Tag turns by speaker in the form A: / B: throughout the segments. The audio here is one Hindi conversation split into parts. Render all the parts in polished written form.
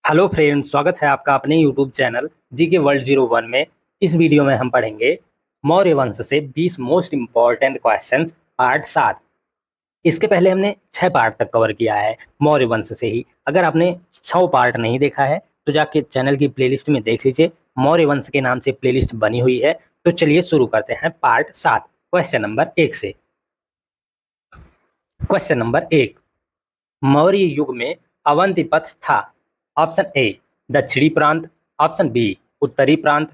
A: हेलो फ्रेंड्स, स्वागत है आपका अपने यूट्यूब चैनल जीके वर्ल्ड 01 में। इस वीडियो में हम पढ़ेंगे मौर्य वंश से 20 मोस्ट इम्पॉर्टेंट क्वेश्चंस पार्ट 7। इसके पहले हमने 6 पार्ट तक कवर किया है मौर्य वंश से ही। अगर आपने 6 पार्ट नहीं देखा है तो जाके चैनल की प्लेलिस्ट में देख लीजिए, मौर्य वंश के नाम से प्लेलिस्ट बनी हुई है। तो चलिए शुरू करते हैं पार्ट 7 क्वेश्चन नंबर 1 से। क्वेश्चन नंबर 1, मौर्य युग में अवंति पथ था। ऑप्शन ए दक्षिणी प्रांत, ऑप्शन बी उत्तरी प्रांत,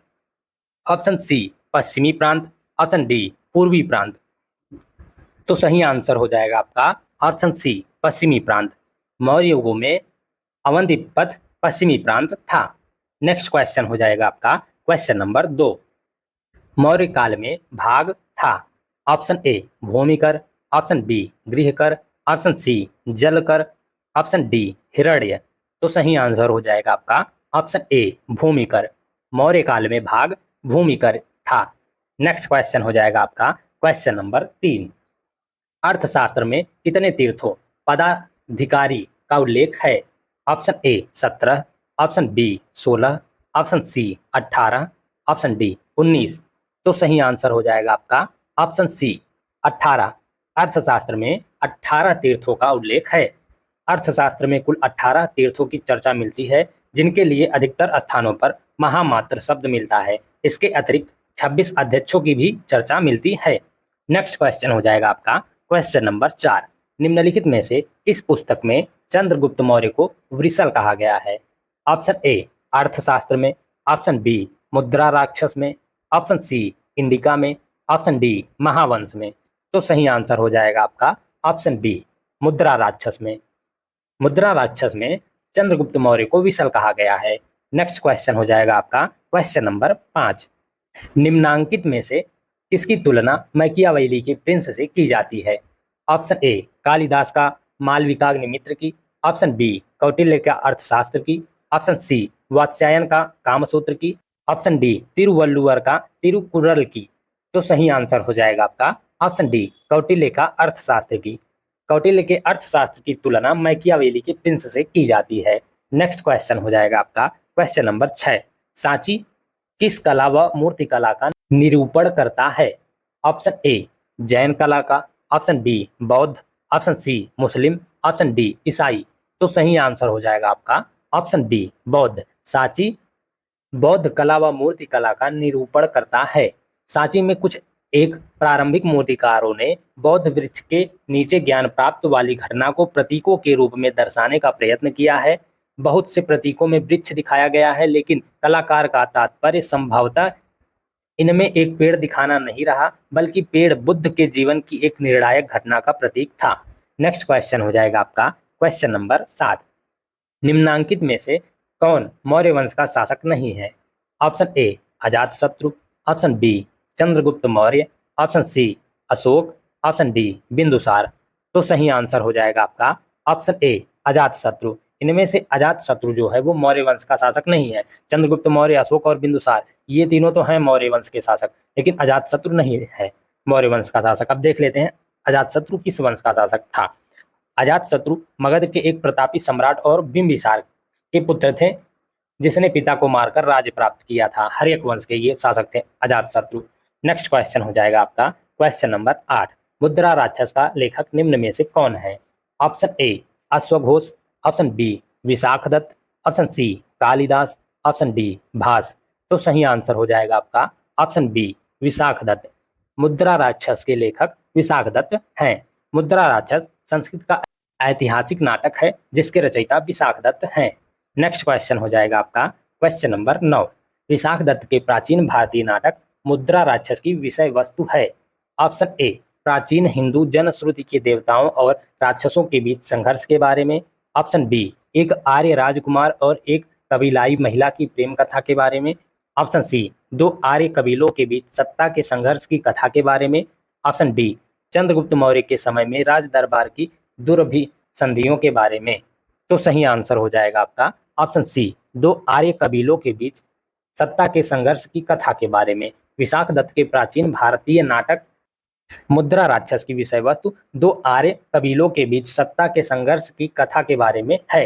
A: ऑप्शन सी पश्चिमी प्रांत, ऑप्शन डी पूर्वी प्रांत। तो सही आंसर हो जाएगा आपका ऑप्शन सी पश्चिमी प्रांत। मौर्य युग में अवंति पथ पश्चिमी प्रांत था। नेक्स्ट क्वेश्चन हो जाएगा आपका क्वेश्चन नंबर 2, मौर्य काल में भाग था। ऑप्शन ए भूमिकर, ऑप्शन बी गृहकर, ऑप्शन सी जलकर, ऑप्शन डी हिरण्य। तो सही आंसर हो जाएगा आपका ऑप्शन ए भूमिकर। मौर्य काल में भाग भूमिकर था। नेक्स्ट क्वेश्चन हो जाएगा आपका क्वेश्चन नंबर 3, अर्थशास्त्र में कितने तीर्थों पदाधिकारी का उल्लेख है। Option A 17, option B 16, option C 18, option D 19। तो सही आंसर हो जाएगा आपका ऑप्शन सी 18। अर्थशास्त्र में 18 तीर्थों का उल्लेख है। अर्थशास्त्र में कुल 18 तीर्थों की चर्चा मिलती है, जिनके लिए अधिकतर स्थानों पर महामात्र शब्द मिलता है। इसके अतिरिक्त 26 अध्यक्षों की भी चर्चा मिलती है। नेक्स्ट क्वेश्चन हो जाएगा आपका क्वेश्चन नंबर 4, निम्नलिखित में से किस पुस्तक में चंद्रगुप्त मौर्य को वृषल कहा गया है। ऑप्शन ए अर्थशास्त्र में, ऑप्शन बी मुद्रा राक्षस में, ऑप्शन सी इंडिका में, ऑप्शन डी महावंश में। तो सही आंसर हो जाएगा आपका ऑप्शन बी मुद्रा राक्षस में। मुद्रा राक्षस में चंद्रगुप्त मौर्य को विशल कहा गया है। नेक्स्ट क्वेश्चन हो जाएगा आपका क्वेश्चन नंबर 5, निम्नांकित में से किसकी तुलना मैकियावेली के प्रिंस से की जाती है। ऑप्शन ए कालिदास का मालविकाग्निमित्र की, ऑप्शन बी कौटिल्य का अर्थशास्त्र की, ऑप्शन सी वात्स्यायन का कामसूत्र की, ऑप्शन डी तिरुवल्लुवर का तिरुकुरल की। तो सही आंसर हो जाएगा आपका ऑप्शन डी कौटिल्य का अर्थशास्त्र की। कौटिल्य के अर्थशास्त्र की तुलना मैकियावेली के प्रिंस से की जाती है। नेक्स्ट क्वेश्चन हो जाएगा आपका क्वेश्चन नंबर 6, सांची किस कला व मूर्ति कला का निरूपण करता है। ऑप्शन ए जैन कला का, ऑप्शन बी बौद्ध, ऑप्शन सी मुस्लिम, ऑप्शन डी ईसाई। तो सही आंसर हो जाएगा आपका ऑप्शन डी बौद्ध। सांची बौद्ध कला व मूर्ति कला का निरूपण करता है। सांची में कुछ एक प्रारंभिक मूर्तिकारों ने बौद्ध वृक्ष के नीचे ज्ञान प्राप्त वाली घटना को प्रतीकों के रूप में दर्शाने का प्रयत्न किया है। बहुत से प्रतीकों में वृक्ष दिखाया गया है, लेकिन कलाकार का तात्पर्य संभवतः इनमें एक पेड़ दिखाना नहीं रहा, बल्कि पेड़ बुद्ध के जीवन की एक निर्णायक घटना का प्रतीक था। नेक्स्ट क्वेश्चन हो जाएगा आपका क्वेश्चन नंबर 7, निम्नांकित में से कौन मौर्य वंश का शासक नहीं है। Option A Ajatashatru, option B Chandragupta Maurya, option C Ashoka, option D Bindusara. तो सही आंसर हो जाएगा आपका ऑप्शन ए अजातशत्रु। इनमें से अजातशत्रु जो है वो मौर्य वंश का शासक नहीं है। चंद्रगुप्त मौर्य, अशोक और बिंदुसार ये तीनों तो हैं मौर्य वंश के शासक, लेकिन अजातशत्रु नहीं है मौर्य वंश का शासक। अब देख लेते हैं अजातशत्रु किस वंश का शासक था। अजातशत्रु मगध के एक प्रतापी सम्राट और बिंबिसार के पुत्र थे, जिसने पिता को मारकर राज्य प्राप्त किया था। हर्यक वंश के ये शासक थे अजातशत्रु। नेक्स्ट क्वेश्चन हो जाएगा आपका क्वेश्चन नंबर 8, मुद्रा राक्षस का लेखक निम्न में से कौन है। ऑप्शन ए अश्वघोष, option B Vishakhadatta, option C Kalidas, option D Bhasa. तो सही आंसर हो जाएगा आपका ऑप्शन बी विशाखदत्त। मुद्रा राक्षस के लेखक विशाखदत्त हैं। मुद्रा राक्षस संस्कृत का ऐतिहासिक नाटक है, जिसके रचयिता विशाखदत्त हैं। नेक्स्ट क्वेश्चन हो जाएगा आपका क्वेश्चन नंबर 9, विशाखदत्त के प्राचीन भारतीय नाटक मुद्रा राक्षस की विषय वस्तु है। ऑप्शन ए प्राचीन हिंदू जनश्रुति के देवताओं और राक्षसों के बीच संघर्ष के बारे में, ऑप्शन बी एक आर्य राजकुमार और एक कबीलाई महिला की प्रेम कथा के बारे में, ऑप्शन सी दो आर्य कबीलों के बीच सत्ता के संघर्ष की कथा के बारे में, ऑप्शन डी चंद्रगुप्त मौर्य के समय में राज दरबार की दुर्भिसंधियों के बारे में। तो सही आंसर हो जाएगा आपका ऑप्शन सी दो आर्य कबीलों के बीच सत्ता के संघर्ष की कथा के बारे में। विशाखदत्त के प्राचीन भारतीय नाटक मुद्रा राक्षस की विषय वस्तु दो आर्य कबीलों के बीच सत्ता के संघर्ष की कथा के बारे में है।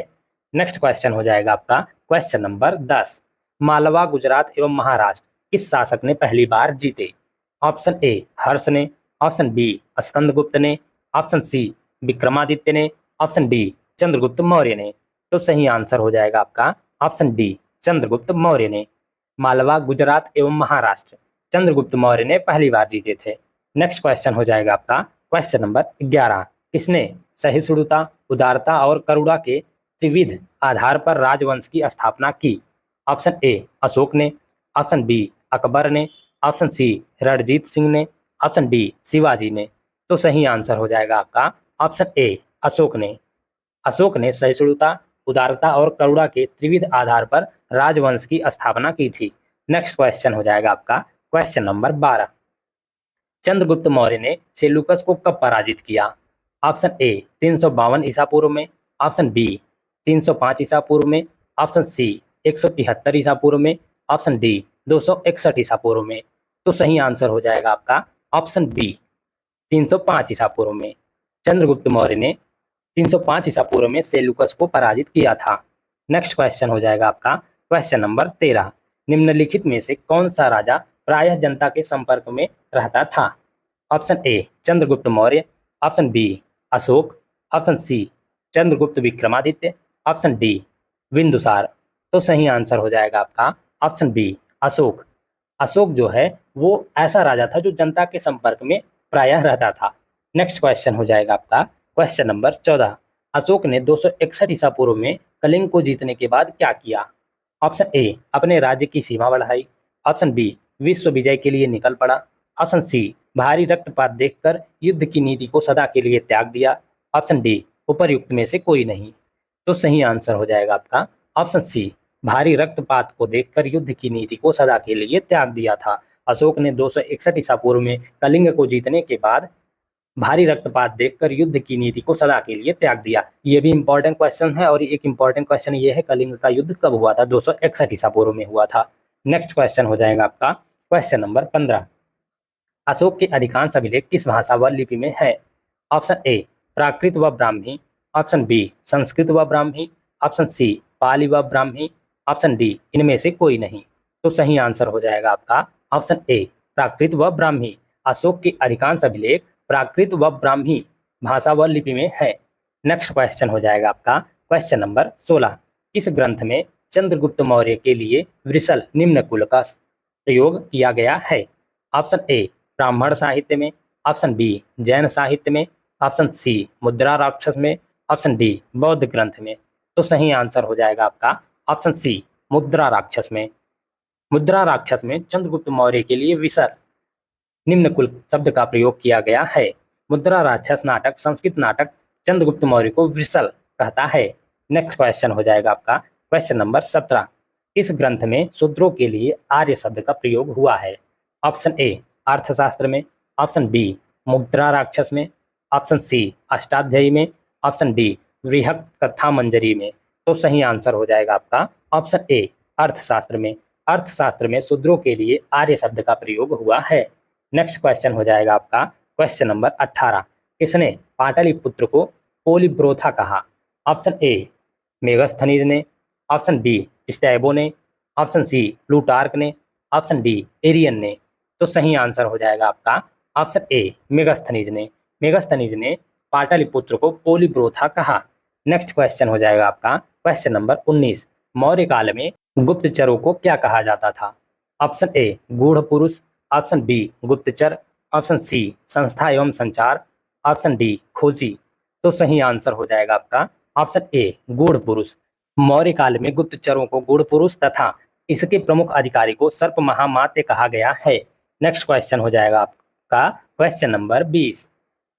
A: नेक्स्ट क्वेश्चन हो जाएगा आपका क्वेश्चन नंबर 10। मालवा, गुजरात एवं महाराष्ट्र किस शासक ने पहली बार जीते? ऑप्शन ए हर्ष ने, ऑप्शन बी स्कंदगुप्त ने, ऑप्शन सी विक्रमादित्य ने, ऑप्शन डी चंद्रगुप्त मौर्य ने। तो सही आंसर हो जाएगा आपका ऑप्शन डी चंद्रगुप्त मौर्य ने। मालवा, गुजरात एवं महाराष्ट्र चंद्रगुप्त मौर्य ने पहली बार जीते थे। नेक्स्ट क्वेश्चन हो जाएगा आपका क्वेश्चन नंबर 11। किसने सहिष्णुता, उदारता और करुणा के त्रिविध आधार पर राजवंश की स्थापना की? ऑप्शन ए अशोक ने, ऑप्शन बी अकबर ने, ऑप्शन सी रणजीत सिंह ने, ऑप्शन डी शिवाजी ने। तो सही आंसर हो जाएगा आपका ऑप्शन ए अशोक ने। अशोक ने सहिष्णुता, उदारता और करुणा के त्रिविध आधार पर राजवंश की स्थापना की थी। नेक्स्ट क्वेश्चन हो जाएगा आपका क्वेश्चन नंबर 12। चंद्रगुप्त मौर्य ने सेल्यूकस को कब पराजित किया? ऑप्शन ए 352 ईसा पूर्व में, ऑप्शन बी 305 ईसा पूर्व में, ऑप्शन सी 173 ईसा पूर्व में, ऑप्शन डी 261 ईसा पूर्व में। तो सही आंसर हो जाएगा आपका ऑप्शन बी 305 ईसा पूर्व में। चंद्रगुप्त मौर्य ने 305 ईसा पूर्व में सेल्यूकस को पराजित किया था। नेक्स्ट क्वेश्चन हो जाएगा आपका क्वेश्चन नंबर 13। निम्नलिखित में से कौन सा राजा प्रायः जनता के संपर्क में रहता था? Option A Chandragupta Maurya, option B Ashoka, option C Chandragupta Vikramaditya, option D Bindusara. तो सही आंसर हो जाएगा आपका ऑप्शन बी अशोक। अशोक जो है वो ऐसा राजा था जो जनता के संपर्क में प्रायः रहता था। नेक्स्ट क्वेश्चन हो जाएगा आपका क्वेश्चन नंबर 14। अशोक ने 261 ईसा पूर्व में कलिंग को जीतने के बाद क्या किया? ऑप्शन ए अपने राज्य की सीमा बढ़ाई, ऑप्शन बी विश्व विजय के लिए निकल पड़ा, ऑप्शन सी भारी रक्तपात देखकर युद्ध की नीति को सदा के लिए त्याग दिया, ऑप्शन डी उपर्युक्त में से कोई नहीं। तो सही आंसर हो जाएगा आपका ऑप्शन सी भारी रक्तपात को देखकर युद्ध की नीति को सदा के लिए त्याग दिया था। अशोक ने 261 ईसा पूर्व में कलिंग को जीतने के बाद भारी रक्तपात देखकर युद्ध की नीति को सदा के लिए त्याग दिया। ये भी इंपॉर्टेंट क्वेश्चन है और एक इंपॉर्टेंट क्वेश्चन ये है कलिंग का युद्ध कब हुआ था? 261 ईसा पूर्व में हुआ था। नेक्स्ट क्वेश्चन हो जाएगा आपका क्वेश्चन नंबर 15। अशोक के अधिकांश अभिलेख किस भाषा व लिपि में है? ऑप्शन ए प्राकृत व ब्राह्मी, ऑप्शन बी संस्कृत व ब्राह्मी, ऑप्शन सी पाली व ब्राह्मी, ऑप्शन डी इनमें से कोई नहीं। तो सही आंसर हो जाएगा आपका ऑप्शन ए प्राकृत व ब्राह्मी। अशोक के अधिकांश अभिलेख प्राकृत व ब्राह्मी भाषा व लिपि में है। नेक्स्ट क्वेश्चन हो जाएगा आपका क्वेश्चन नंबर 16। किस ग्रंथ में चंद्रगुप्त मौर्य के लिए वृषल निम्न कुल का प्रयोग किया गया है? ऑप्शन ए ब्राह्मण साहित्य में, ऑप्शन बी जैन साहित्य में, ऑप्शन सी मुद्रा राक्षस में, ऑप्शन डी बौद्ध ग्रंथ में। तो सही आंसर हो जाएगा आपका ऑप्शन सी मुद्रा राक्षस में। मुद्रा राक्षस में चंद्रगुप्त मौर्य के लिए विसर निम्न कुल शब्द का प्रयोग किया गया है। मुद्रा राक्षस नाटक संस्कृत नाटक चंद्रगुप्त मौर्य को वृषल कहता है। नेक्स्ट क्वेश्चन हो जाएगा आपका क्वेश्चन नंबर 17। इस ग्रंथ में शूद्रों के लिए आर्य शब्द का प्रयोग हुआ है? ऑप्शन ए अर्थशास्त्र में, ऑप्शन बी मुद्रा राक्षस में, ऑप्शन सी अष्टाध्यायी में, ऑप्शन डी बृहत कथा मंजरी में। तो सही आंसर हो जाएगा आपका ऑप्शन ए अर्थशास्त्र में। अर्थशास्त्र में शूद्रों के लिए आर्य शब्द का प्रयोग हुआ है। नेक्स्ट क्वेश्चन हो जाएगा आपका क्वेश्चन नंबर 18। किसने पाटलिपुत्र को पोलिब्रोथा कहा? ऑप्शन ए मेगस्थनीज ने, ऑप्शन बी स्टैबो ने, ऑप्शन सी प्लूटार्क ने, ऑप्शन डी एरियन ने। तो सही आंसर हो जाएगा आपका ऑप्शन ए मेगस्थनीज ने। मेगस्थनीज ने पाटलिपुत्र को पोलिब्रोथा कहा। नेक्स्ट क्वेश्चन हो जाएगा आपका क्वेश्चन नंबर 19। मौर्य काल में गुप्तचरों को क्या कहा जाता था? ऑप्शन ए गूढ़ पुरुष, ऑप्शन बी गुप्तचर, ऑप्शन सी संस्था एवं संचार, ऑप्शन डी खोजी। तो सही आंसर हो जाएगा आपका ऑप्शन ए गूढ़ पुरुष। मौर्य काल में गुप्तचरों को गूढ़ पुरुष तथा इसके प्रमुख अधिकारी को सर्प महामात्य कहा गया है। नेक्स्ट क्वेश्चन हो जाएगा आपका क्वेश्चन नंबर 20।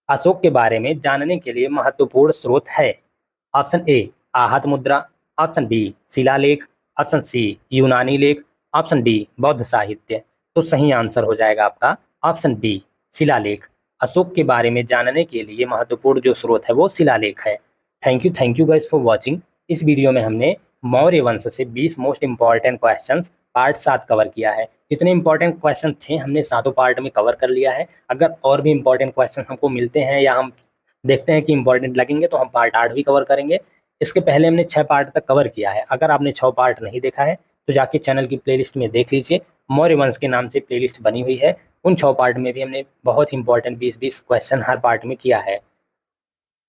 A: अशोक के बारे में जानने के लिए महत्वपूर्ण स्रोत है? ऑप्शन ए आहत मुद्रा, ऑप्शन बी शिलालेख, ऑप्शन सी यूनानी लेख, ऑप्शन डी बौद्ध साहित्य। तो सही आंसर हो जाएगा आपका ऑप्शन बी शिलालेख। अशोक के बारे में जानने के लिए महत्वपूर्ण जो स्रोत है वो शिलालेख है। Thank you guys for watching. इस वीडियो में हमने मौर्य वंश से 20 most important questions part 7 cover किया है। जितने इंपॉर्टेंट क्वेश्चन थे हमने सातों पार्ट में कवर कर लिया है। अगर और भी इंपॉर्टेंट क्वेश्चन हमको मिलते हैं या हम देखते हैं कि इंपॉर्टेंट लगेंगे तो हम पार्ट 8 भी कवर करेंगे। इसके पहले हमने 6 पार्ट तक कवर किया है। अगर आपने 6 पार्ट नहीं देखा है तो जाके चैनल की प्लेलिस्ट में देख लीजिए। मौर्य वंश के नाम से प्लेलिस्ट बनी हुई है। उन 6 पार्ट में भी हमने बहुत इंपॉर्टेंट 20-20 क्वेश्चन हर पार्ट में किया है।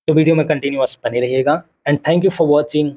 A: तो वीडियो में कंटिन्यूअस बने रहिएगा and thank you for watching.